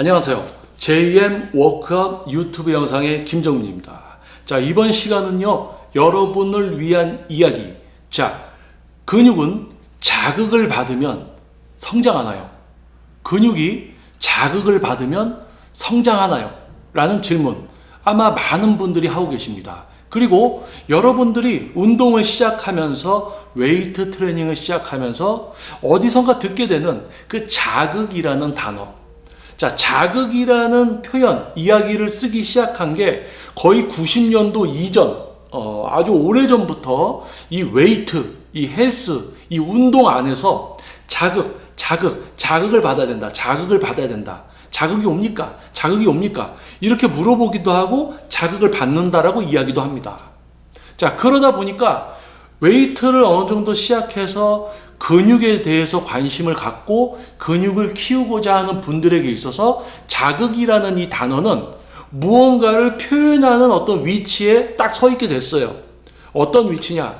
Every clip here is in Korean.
안녕하세요. JM 워크아웃 유튜브 영상의 김정민입니다. 자, 이번 시간은요, 여러분을 위한 이야기. 자, 근육은 자극을 받으면 성장하나요? 근육이 자극을 받으면 성장하나요? 라는 질문 아마 많은 분들이 하고 계십니다. 그리고 여러분들이 운동을 시작하면서 웨이트 트레이닝을 시작하면서 어디선가 듣게 되는 그 자극이라는 단어. 자, 자극이라는 표현, 이야기를 쓰기 시작한 게 거의 90년도 이전, 아주 오래전부터 이 웨이트, 이 헬스, 이 운동 안에서 자극을 받아야 된다. 자극을 받아야 된다. 자극이 옵니까? 자극이 옵니까? 이렇게 물어보기도 하고 자극을 받는다라고 이야기도 합니다. 자, 그러다 보니까 웨이트를 어느 정도 시작해서 근육에 대해서 관심을 갖고 근육을 키우고자 하는 분들에게 있어서 자극이라는 이 단어는 무언가를 표현하는 어떤 위치에 딱 서 있게 됐어요. 어떤 위치냐?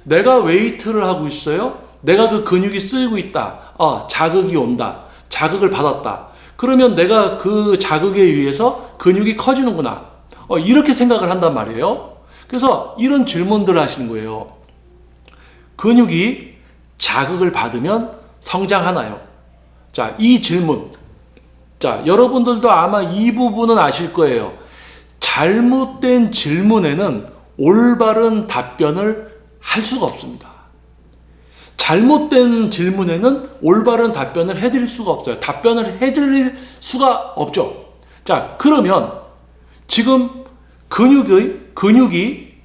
내가 웨이트를 하고 있어요. 내가 그 근육이 쓰이고 있다. 자극이 온다. 자극을 받았다. 그러면 내가 그 자극에 의해서 근육이 커지는구나. 이렇게 생각을 한단 말이에요. 그래서 이런 질문들을 하시는 거예요. 근육이 자극을 받으면 성장하나요? 자, 이 질문. 자, 여러분들도 아마 이 부분은 아실 거예요. 잘못된 질문에는 올바른 답변을 할 수가 없습니다. 잘못된 질문에는 올바른 답변을 해드릴 수가 없어요. 답변을 해드릴 수가 없죠. 자, 그러면 지금 근육이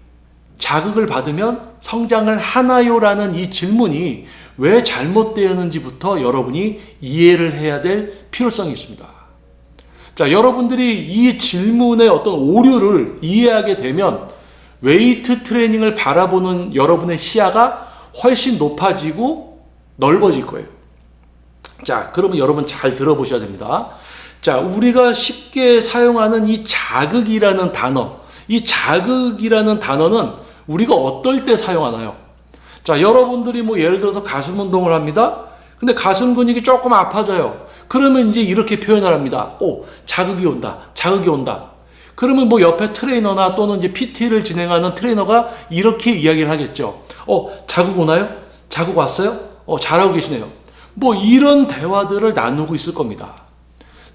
자극을 받으면 성장을 하나요? 라는 이 질문이 왜 잘못되었는지부터 여러분이 이해를 해야 될 필요성이 있습니다. 자, 여러분들이 이 질문의 어떤 오류를 이해하게 되면 웨이트 트레이닝을 바라보는 여러분의 시야가 훨씬 높아지고 넓어질 거예요. 자, 그러면 여러분 잘 들어보셔야 됩니다. 자, 우리가 쉽게 사용하는 이 자극이라는 단어, 이 자극이라는 단어는 우리가 어떨 때 사용하나요? 자, 여러분들이 예를 들어서 가슴 운동을 합니다. 근데 가슴 근육이 조금 아파져요. 그러면 이제 이렇게 표현을 합니다. 자극이 온다. 자극이 온다. 그러면 옆에 트레이너나 또는 이제 PT를 진행하는 트레이너가 이렇게 이야기를 하겠죠. 자극 오나요? 자극 왔어요? 잘하고 계시네요. 이런 대화들을 나누고 있을 겁니다.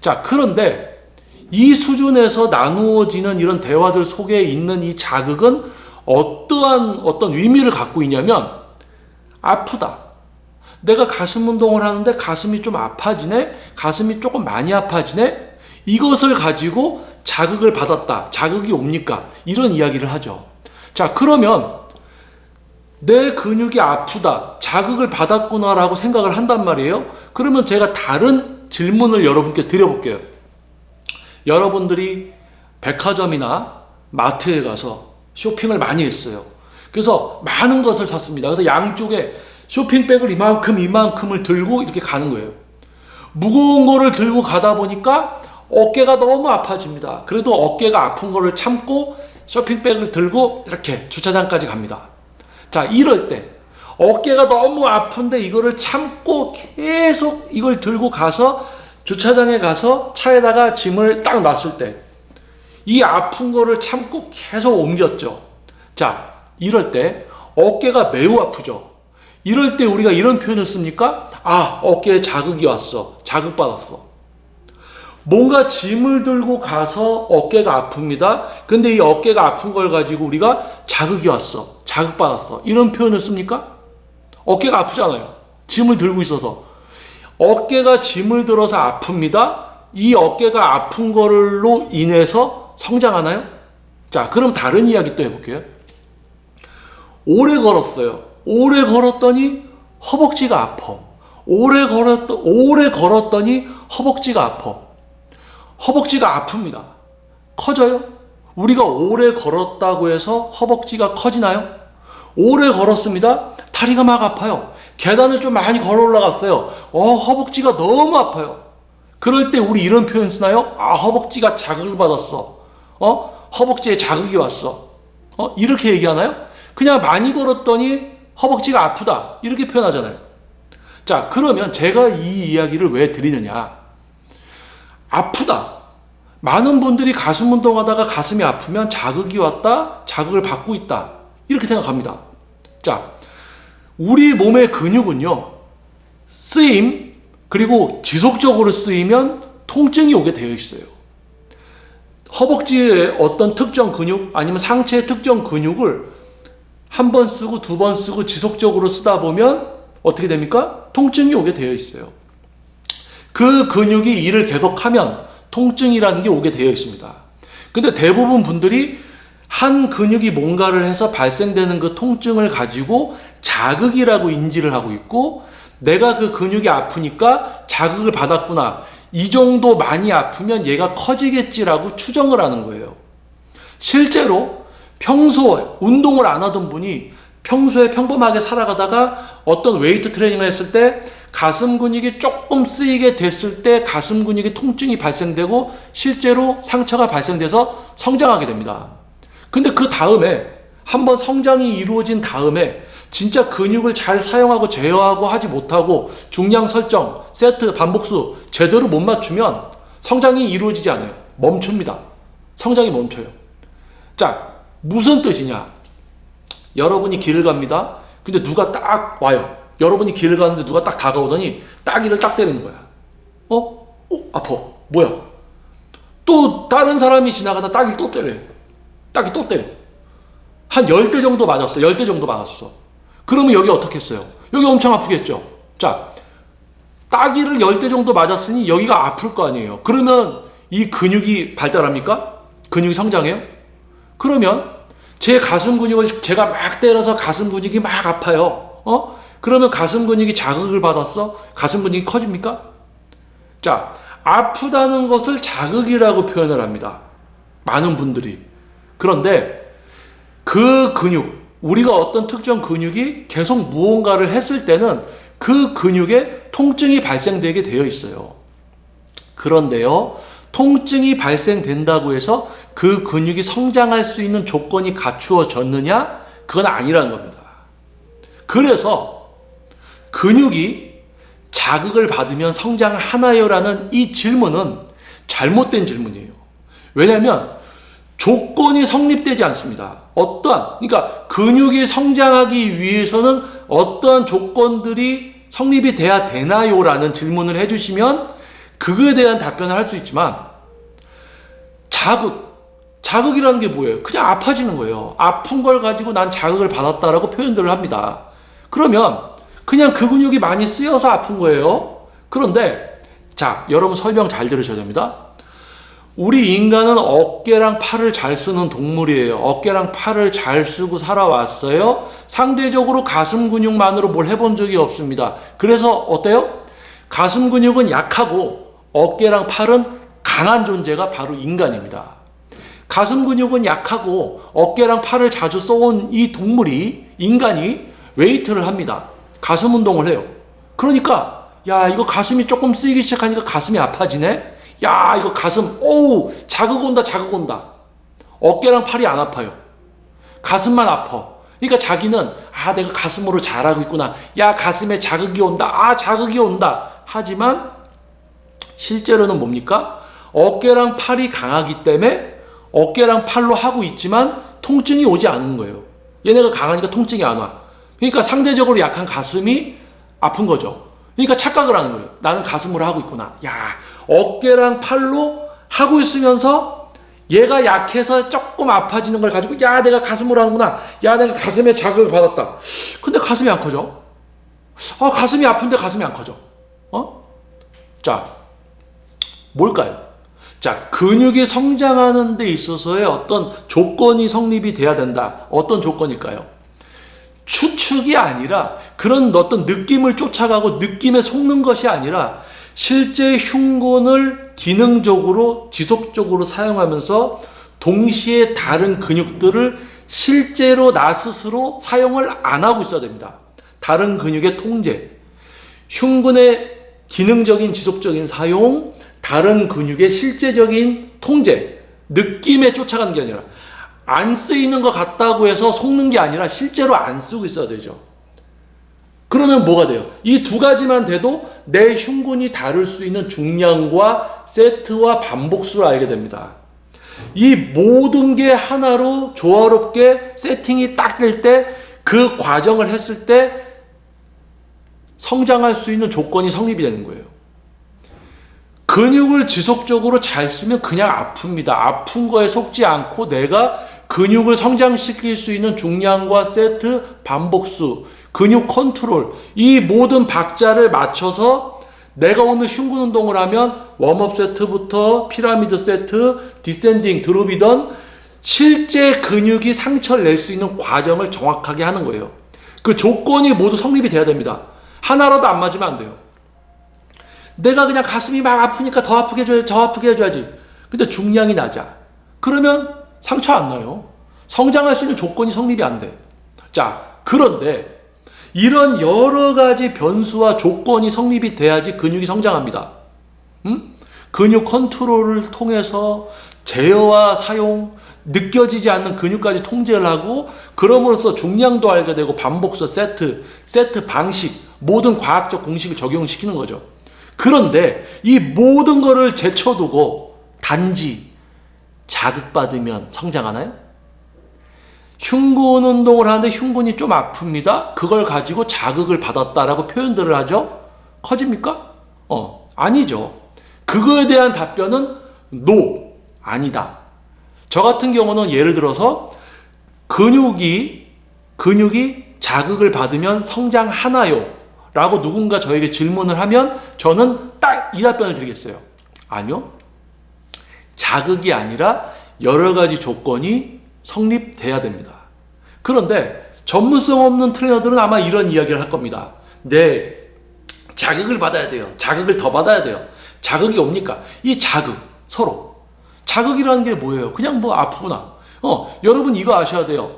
자, 그런데 이 수준에서 나누어지는 이런 대화들 속에 있는 이 자극은 어떠한 어떤 의미를 갖고 있냐면 아프다. 내가 가슴 운동을 하는데 가슴이 좀 아파지네? 가슴이 조금 많이 아파지네? 이것을 가지고 자극을 받았다. 자극이 옵니까? 이런 이야기를 하죠. 자, 그러면 내 근육이 아프다. 자극을 받았구나라고 생각을 한단 말이에요. 그러면 제가 다른 질문을 여러분께 드려볼게요. 여러분들이 백화점이나 마트에 가서 쇼핑을 많이 했어요. 그래서 많은 것을 샀습니다. 그래서 양쪽에 쇼핑백을 이만큼을 들고 이렇게 가는 거예요. 무거운 거를 들고 가다 보니까 어깨가 너무 아파집니다. 그래도 어깨가 아픈 거를 참고 쇼핑백을 들고 이렇게 주차장까지 갑니다. 자, 이럴 때 어깨가 너무 아픈데 이거를 참고 계속 이걸 들고 가서 주차장에 가서 차에다가 짐을 딱 놨을 때 이 아픈 거를 참고 계속 옮겼죠. 자, 이럴 때 어깨가 매우 아프죠. 이럴 때 우리가 이런 표현을 씁니까? 어깨에 자극이 왔어. 자극받았어. 뭔가 짐을 들고 가서 어깨가 아픕니다. 근데 이 어깨가 아픈 걸 가지고 우리가 자극이 왔어. 자극받았어. 이런 표현을 씁니까? 어깨가 아프잖아요. 짐을 들고 있어서. 어깨가 짐을 들어서 아픕니다. 이 어깨가 아픈 걸로 인해서 성장하나요? 자, 그럼 다른 이야기 또 해볼게요. 오래 걸었어요. 오래 걸었더니 허벅지가 아파. 오래 걸었더니 허벅지가 아파. 허벅지가 아픕니다. 커져요? 우리가 오래 걸었다고 해서 허벅지가 커지나요? 오래 걸었습니다. 다리가 막 아파요. 계단을 좀 많이 걸어 올라갔어요. 허벅지가 너무 아파요. 그럴 때 우리 이런 표현 쓰나요? 허벅지가 자극을 받았어. 허벅지에 자극이 왔어. 이렇게 얘기하나요? 그냥 많이 걸었더니 허벅지가 아프다. 이렇게 표현하잖아요. 자, 그러면 제가 이 이야기를 왜 드리느냐? 아프다. 많은 분들이 가슴 운동하다가 가슴이 아프면 자극이 왔다, 자극을 받고 있다. 이렇게 생각합니다. 자, 우리 몸의 근육은요, 쓰임, 그리고 지속적으로 쓰이면 통증이 오게 되어 있어요. 허벅지의 어떤 특정 근육, 아니면 상체의 특정 근육을 한 번 쓰고 두 번 쓰고 지속적으로 쓰다 보면 어떻게 됩니까? 통증이 오게 되어 있어요. 그 근육이 일을 계속하면 통증이라는 게 오게 되어 있습니다. 근데 대부분 분들이 한 근육이 뭔가를 해서 발생되는 그 통증을 가지고 자극이라고 인지를 하고 있고, 내가 그 근육이 아프니까 자극을 받았구나, 이 정도 많이 아프면 얘가 커지겠지라고 추정을 하는 거예요. 실제로 평소에 운동을 안 하던 분이 평소에 평범하게 살아가다가 어떤 웨이트 트레이닝을 했을 때 가슴 근육이 조금 쓰이게 됐을 때 가슴 근육에 통증이 발생되고 실제로 상처가 발생돼서 성장하게 됩니다. 근데 그 다음에 한번 성장이 이루어진 다음에 진짜 근육을 잘 사용하고 제어하고 하지 못하고 중량 설정, 세트, 반복수 제대로 못 맞추면 성장이 이루어지지 않아요. 멈춥니다. 성장이 멈춰요. 자, 무슨 뜻이냐? 여러분이 길을 갑니다. 근데 누가 딱 와요. 여러분이 길을 가는데 누가 딱 다가오더니 따귀를 딱 때리는 거야. 아파. 뭐야? 또 다른 사람이 지나가다 따귀를 또 때려요. 따귀 또 때려. 한 10대 정도 맞았어. 10대 정도 맞았어. 그러면 여기 어떻게 했어요? 여기 엄청 아프겠죠? 자, 따귀를 10대 정도 맞았으니 여기가 아플 거 아니에요. 그러면 이 근육이 발달합니까? 근육이 성장해요? 그러면 제 가슴 근육을 제가 막 때려서 가슴 근육이 막 아파요. 그러면 가슴 근육이 자극을 받았어? 가슴 근육이 커집니까? 자, 아프다는 것을 자극이라고 표현을 합니다. 많은 분들이. 그런데 그 근육, 우리가 어떤 특정 근육이 계속 무언가를 했을 때는 그 근육에 통증이 발생되게 되어 있어요. 그런데요, 통증이 발생된다고 해서 그 근육이 성장할 수 있는 조건이 갖추어졌느냐? 그건 아니라는 겁니다. 그래서 근육이 자극을 받으면 성장하나요? 라는 이 질문은 잘못된 질문이에요. 왜냐하면 조건이 성립되지 않습니다. 그러니까 근육이 성장하기 위해서는 어떠한 조건들이 성립이 돼야 되나요? 라는 질문을 해주시면 그거에 대한 답변을 할 수 있지만, 자극이라는 게 뭐예요? 그냥 아파지는 거예요. 아픈 걸 가지고 난 자극을 받았다라고 표현들을 합니다. 그러면 그냥 그 근육이 많이 쓰여서 아픈 거예요. 그런데 자, 여러분 설명 잘 들으셔야 됩니다. 우리 인간은 어깨랑 팔을 잘 쓰는 동물이에요. 어깨랑 팔을 잘 쓰고 살아왔어요. 상대적으로 가슴 근육만으로 뭘 해본 적이 없습니다. 그래서 어때요? 가슴 근육은 약하고 어깨랑 팔은 강한 존재가 바로 인간입니다. 가슴 근육은 약하고 어깨랑 팔을 자주 써온 이 동물이, 인간이 웨이트를 합니다. 가슴 운동을 해요. 그러니까 야, 이거 가슴이 조금 쓰이기 시작하니까 가슴이 아파지네. 야, 이거 가슴, 자극 온다. 어깨랑 팔이 안 아파요. 가슴만 아파. 그러니까 자기는 내가 가슴으로 잘하고 있구나. 야, 가슴에 자극이 온다. 자극이 온다. 하지만 실제로는 뭡니까? 어깨랑 팔이 강하기 때문에 어깨랑 팔로 하고 있지만 통증이 오지 않은 거예요. 얘네가 강하니까 통증이 안 와. 그러니까 상대적으로 약한 가슴이 아픈 거죠. 그러니까 착각을 하는 거예요. 나는 가슴으로 하고 있구나. 야, 어깨랑 팔로 하고 있으면서 얘가 약해서 조금 아파지는 걸 가지고 야, 내가 가슴으로 하는구나. 야, 내가 가슴에 자극을 받았다. 근데 가슴이 안 커져. 가슴이 아픈데 가슴이 안 커져. 자, 뭘까요? 자, 근육이 성장하는 데 있어서의 어떤 조건이 성립이 돼야 된다. 어떤 조건일까요? 추측이 아니라 그런 어떤 느낌을 쫓아가고 느낌에 속는 것이 아니라 실제 흉근을 기능적으로 지속적으로 사용하면서 동시에 다른 근육들을 실제로 나 스스로 사용을 안 하고 있어야 됩니다. 다른 근육의 통제, 흉근의 기능적인 지속적인 사용, 다른 근육의 실제적인 통제, 느낌에 쫓아가는 게 아니라 안 쓰이는 것 같다고 해서 속는 게 아니라 실제로 안 쓰고 있어야 되죠. 그러면 뭐가 돼요? 이 두 가지만 돼도 내 흉근이 다룰 수 있는 중량과 세트와 반복수를 알게 됩니다. 이 모든 게 하나로 조화롭게 세팅이 딱 될 때, 그 과정을 했을 때 성장할 수 있는 조건이 성립이 되는 거예요. 근육을 지속적으로 잘 쓰면 그냥 아픕니다. 아픈 거에 속지 않고 내가 근육을 성장시킬 수 있는 중량과 세트, 반복수, 근육 컨트롤, 이 모든 박자를 맞춰서 내가 오늘 흉근 운동을 하면 웜업 세트부터 피라미드 세트, 디센딩, 드롭이던 실제 근육이 상처를 낼 수 있는 과정을 정확하게 하는 거예요. 그 조건이 모두 성립이 돼야 됩니다. 하나라도 안 맞으면 안 돼요. 내가 그냥 가슴이 막 아프니까 더 아프게 해줘야지, 더 아프게 해줘야지. 근데 중량이 낮아. 그러면 상처 안 나요. 성장할 수 있는 조건이 성립이 안 돼. 자, 그런데 이런 여러 가지 변수와 조건이 성립이 돼야지 근육이 성장합니다. 근육 컨트롤을 통해서 제어와 사용, 느껴지지 않는 근육까지 통제를 하고, 그럼으로써 중량도 알게 되고 반복수, 세트 방식, 모든 과학적 공식을 적용시키는 거죠. 그런데 이 모든 거를 제쳐두고 단지 자극받으면 성장하나요? 흉근 운동을 하는데 흉근이 좀 아픕니다. 그걸 가지고 자극을 받았다라고 표현들을 하죠. 커집니까? 아니죠. 그거에 대한 답변은 NO, 아니다. 저 같은 경우는 예를 들어서 근육이 자극을 받으면 성장하나요? 라고 누군가 저에게 질문을 하면 저는 딱 이 답변을 드리겠어요. 아니요. 자극이 아니라 여러 가지 조건이 성립돼야 됩니다. 그런데 전문성 없는 트레이너들은 아마 이런 이야기를 할 겁니다. 네, 자극을 받아야 돼요. 자극을 더 받아야 돼요. 자극이 옵니까? 이 자극, 서로. 자극이라는 게 뭐예요? 그냥 뭐 아프구나. 여러분 이거 아셔야 돼요.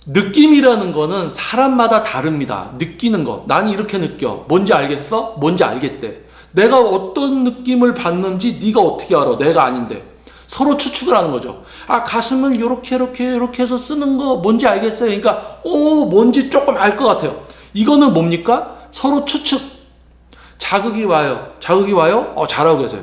느낌이라는 거는 사람마다 다릅니다. 느끼는 거. 나는 이렇게 느껴. 뭔지 알겠어? 뭔지 알겠대. 내가 어떤 느낌을 받는지 네가 어떻게 알아? 내가 아닌데. 서로 추측을 하는 거죠. 아, 가슴을 이렇게 해서 쓰는 거 뭔지 알겠어요? 그러니까 뭔지 조금 알 것 같아요. 이거는 뭡니까? 서로 추측. 자극이 와요. 잘하고 계세요.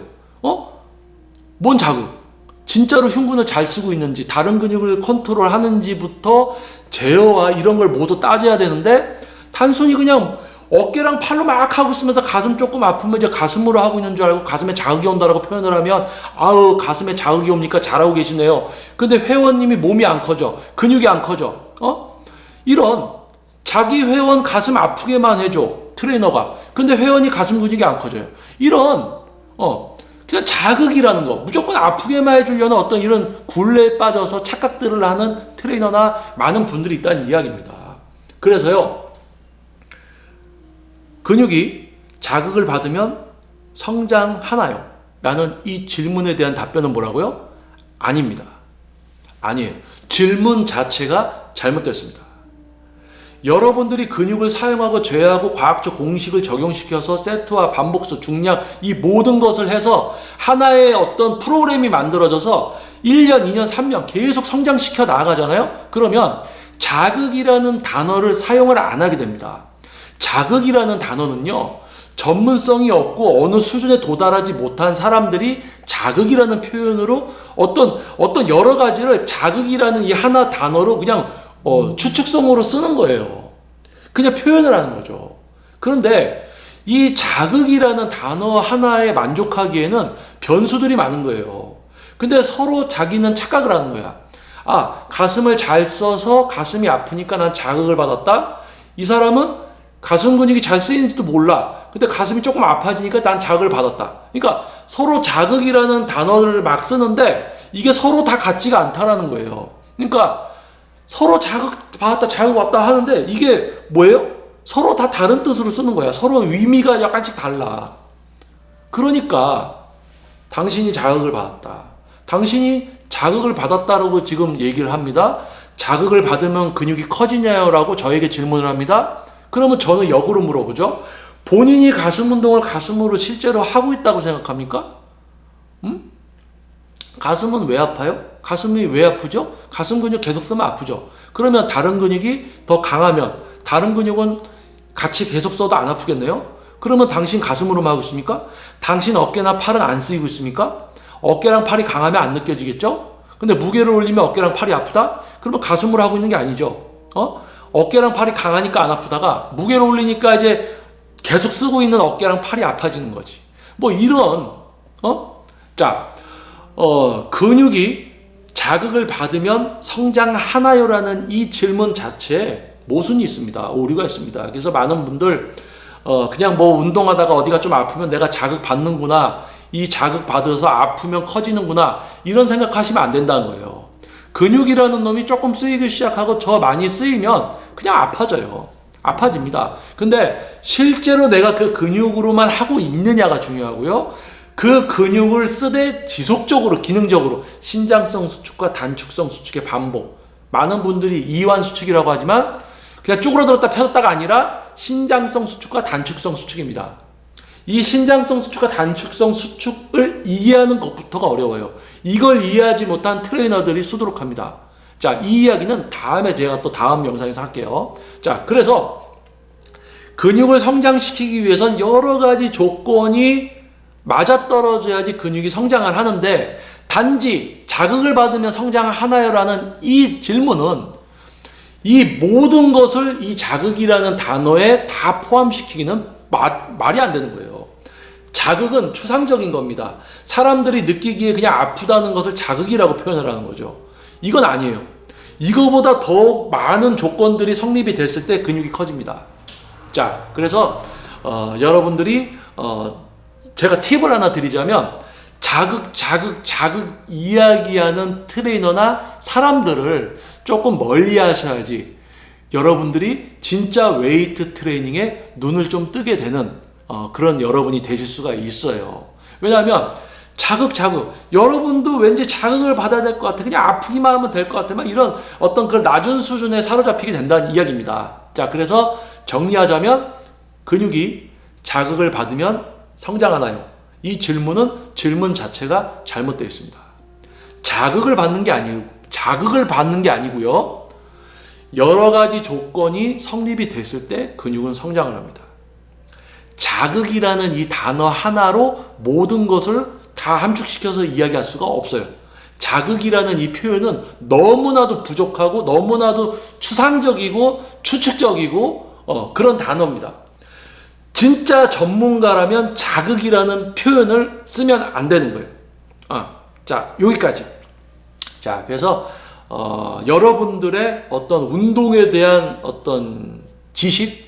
뭔 자극? 진짜로 흉근을 잘 쓰고 있는지, 다른 근육을 컨트롤 하는지부터 제어와 이런 걸 모두 따져야 되는데, 단순히 그냥 어깨랑 팔로 막 하고 있으면서 가슴 조금 아프면 이제 가슴으로 하고 있는 줄 알고 가슴에 자극이 온다라고 표현을 하면, 아우, 가슴에 자극이 옵니까? 잘하고 계시네요. 근데 회원님이 몸이 안 커져. 근육이 안 커져. 이런 자기 회원 가슴 아프게만 해줘. 트레이너가. 근데 회원이 가슴 근육이 안 커져요. 이런, 그냥 자극이라는 거, 무조건 아프게만 해주려는 어떤 이런 굴레에 빠져서 착각들을 하는 트레이너나 많은 분들이 있다는 이야기입니다. 그래서요, 근육이 자극을 받으면 성장하나요? 라는 이 질문에 대한 답변은 뭐라고요? 아닙니다. 아니에요. 질문 자체가 잘못됐습니다. 여러분들이 근육을 사용하고 제어하고 과학적 공식을 적용시켜서 세트와 반복수, 중량, 이 모든 것을 해서 하나의 어떤 프로그램이 만들어져서 1년, 2년, 3년 계속 성장시켜 나가잖아요? 그러면 자극이라는 단어를 사용을 안 하게 됩니다. 자극이라는 단어는요, 전문성이 없고 어느 수준에 도달하지 못한 사람들이 자극이라는 표현으로 어떤 여러 가지를 자극이라는 이 하나 단어로 그냥 추측성으로 쓰는 거예요. 그냥 표현을 하는 거죠. 그런데 이 자극이라는 단어 하나에 만족하기에는 변수들이 많은 거예요. 근데 서로 자기는 착각을 하는 거야. 아, 가슴을 잘 써서 가슴이 아프니까 난 자극을 받았다. 이 사람은 가슴 근육이 잘 쓰이는지도 몰라. 근데 가슴이 조금 아파지니까 난 자극을 받았다. 그러니까 서로 자극이라는 단어를 막 쓰는데 이게 서로 다 같지가 않다라는 거예요. 그러니까 서로 자극 받았다, 자극 왔다 하는데 이게 뭐예요? 서로 다 다른 뜻으로 쓰는 거야. 서로 의미가 약간씩 달라. 그러니까 당신이 자극을 받았다. 당신이 자극을 받았다라고 지금 얘기를 합니다. 자극을 받으면 근육이 커지냐요? 라고 저에게 질문을 합니다. 그러면 저는 역으로 물어보죠. 본인이 가슴 운동을 가슴으로 실제로 하고 있다고 생각합니까? 가슴은 왜 아파요? 가슴이 왜 아프죠? 가슴 근육 계속 쓰면 아프죠. 그러면 다른 근육이 더 강하면 다른 근육은 같이 계속 써도 안 아프겠네요? 그러면 당신 가슴으로만 하고 있습니까? 당신 어깨나 팔은 안 쓰이고 있습니까? 어깨랑 팔이 강하면 안 느껴지겠죠? 근데 무게를 올리면 어깨랑 팔이 아프다? 그러면 가슴으로 하고 있는 게 아니죠. 어깨랑 팔이 강하니까 안 아프다가 무게를 올리니까 이제 계속 쓰고 있는 어깨랑 팔이 아파지는 거지. 뭐 이런 근육이 자극을 받으면 성장하나요라는 이 질문 자체에 모순이 있습니다. 오류가 있습니다. 그래서 많은 분들 그냥 뭐 운동하다가 어디가 좀 아프면 내가 자극 받는구나, 이 자극 받아서 아프면 커지는구나, 이런 생각하시면 안 된다는 거예요. 근육이라는 놈이 조금 쓰이기 시작하고 저 많이 쓰이면 그냥 아파져요. 아파집니다. 근데 실제로 내가 그 근육으로만 하고 있느냐가 중요하고요. 그 근육을 쓰되 지속적으로 기능적으로 신장성 수축과 단축성 수축의 반복, 많은 분들이 이완 수축이라고 하지만 그냥 쭈그러들었다 펴졌다가 아니라 신장성 수축과 단축성 수축입니다. 이 신장성 수축과 단축성 수축을 이해하는 것부터가 어려워요. 이걸 이해하지 못한 트레이너들이 수두룩합니다. 자, 이 이야기는 다음에 제가 또 다음 영상에서 할게요. 자, 그래서 근육을 성장시키기 위해선 여러 가지 조건이 맞아떨어져야지 근육이 성장을 하는데, 단지 자극을 받으면 성장하나요라는 이 질문은 이 모든 것을 이 자극이라는 단어에 다 포함시키기는 말이 안 되는 거예요. 자극은 추상적인 겁니다. 사람들이 느끼기에 그냥 아프다는 것을 자극이라고 표현을 하는 거죠. 이건 아니에요. 이거보다 더 많은 조건들이 성립이 됐을 때 근육이 커집니다. 자, 그래서 여러분들이 제가 팁을 하나 드리자면, 자극 이야기하는 트레이너나 사람들을 조금 멀리 하셔야지 여러분들이 진짜 웨이트 트레이닝에 눈을 좀 뜨게 되는 그런 여러분이 되실 수가 있어요. 왜냐하면 자극 여러분도 왠지 자극을 받아야 될 것 같아, 그냥 아프기만 하면 될 것 같아, 이런 어떤 그런 낮은 수준에 사로잡히게 된다는 이야기입니다. 자, 그래서 정리하자면 근육이 자극을 받으면 성장하나요? 이 질문 자체가 잘못되어 있습니다. 자극을 받는 게 아니고요. 여러 가지 조건이 성립이 됐을 때 근육은 성장을 합니다. 자극이라는 이 단어 하나로 모든 것을 다 함축시켜서 이야기할 수가 없어요. 자극이라는 이 표현은 너무나도 부족하고 너무나도 추상적이고 추측적이고 그런 단어입니다. 진짜 전문가라면 자극이라는 표현을 쓰면 안 되는 거예요. 자, 여기까지. 자, 그래서 여러분들의 어떤 운동에 대한 어떤 지식,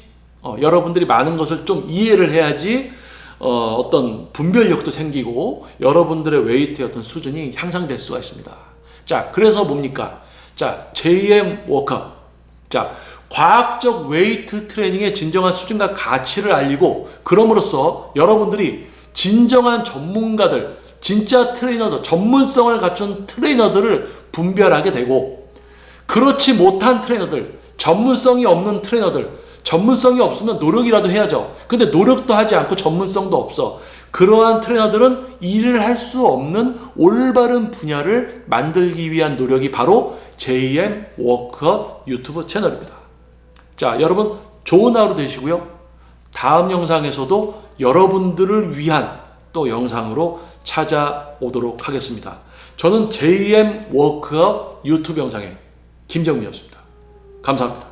여러분들이 많은 것을 좀 이해를 해야지 어떤 분별력도 생기고 여러분들의 웨이트의 어떤 수준이 향상될 수가 있습니다. 자, 그래서 뭡니까? 자, JM 워크아웃. 자, 과학적 웨이트 트레이닝의 진정한 수준과 가치를 알리고, 그럼으로써 여러분들이 진정한 전문가들, 진짜 트레이너들, 전문성을 갖춘 트레이너들을 분별하게 되고, 그렇지 못한 트레이너들, 전문성이 없는 트레이너들, 전문성이 없으면 노력이라도 해야죠. 근데 노력도 하지 않고 전문성도 없어. 그러한 트레이너들은 일을 할 수 없는 올바른 분야를 만들기 위한 노력이 바로 JM 워크아웃 유튜브 채널입니다. 자, 여러분 좋은 하루 되시고요. 다음 영상에서도 여러분들을 위한 또 영상으로 찾아오도록 하겠습니다. 저는 JM 워크아웃 유튜브 영상의 김정민이었습니다. 감사합니다.